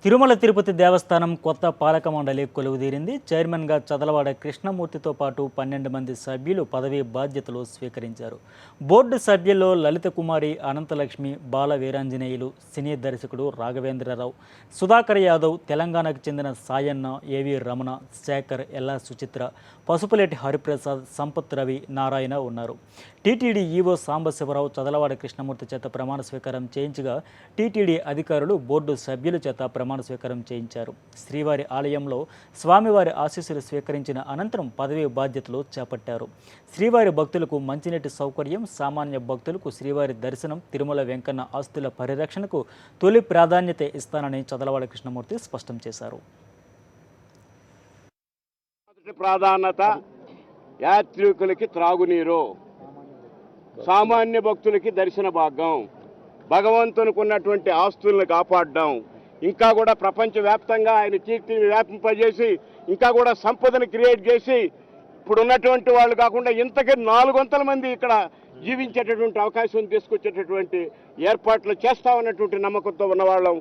తిరుమల తిరుపతి దేవస్థానం కొత్త పాలక మండలి కొలువుదీరింది. చైర్మన్గా చదలవాడ కృష్ణమూర్తితో పాటు 12 మంది సభ్యులు పదవీ బాధ్యతలు స్వీకరించారు. బోర్డు సభ్యుల్లో లలిత కుమారి, అనంతలక్ష్మి, బాల వీరాంజనేయులు, సినీ దర్శకుడు రాఘవేంద్రరావు, సుధాకర్ యాదవ్, తెలంగాణకు చెందిన సాయన్న, ఏవి రమణ, శేఖర్, ఎల్లా సుచిత్ర, పసుపులేటి హరిప్రసాద్, సంపత్ రవి, నారాయణ ఉన్నారు. టీటీడీ ఈవో సాంబశివరావు చదలవాడ కృష్ణమూర్తి చేత ప్రమాణ స్వీకారం చేయించగా టీటీడీ అధికారులు బోర్డు సభ్యుల చేత ప్రమాణ స్వీకారం చేయించారు. శ్రీవారి ఆలయంలో స్వామివారి ఆశీస్సులు స్వీకరించిన అనంతరం పదవీ బాధ్యతలు చేపట్టారు. శ్రీవారి భక్తులకు మంచినీటి సౌకర్యం, సామాన్య భక్తులకు శ్రీవారి దర్శనం, తిరుమల వెంకన్న ఆస్తుల పరిరక్షణకు తొలి ప్రాధాన్యత ఇస్తానని చదలవాడ కృష్ణమూర్తి స్పష్టం చేశారు. ప్రాధాన్యత యాత్రికులకి త్రాగునీరు, సామాన్య భక్తులకి దర్శన భాగ్యం, భగవంతునికి ఉన్నటువంటి ఆస్తులను కాపాడడం, ఇంకా కూడా ప్రపంచవ్యాప్తంగా ఆయన కీర్తిని వ్యాపింపజేసి ఇంకా కూడా సంపదను క్రియేట్ చేసి ఇప్పుడు ఉన్నటువంటి వాళ్ళు కాకుండా ఇంతకీ 400 మంది ఇక్కడ జీవించేటటువంటి అవకాశం తీసుకొచ్చేటటువంటి ఏర్పాట్లు చేస్తామన్నటువంటి నమ్మకంతో ఉన్నవాళ్ళం.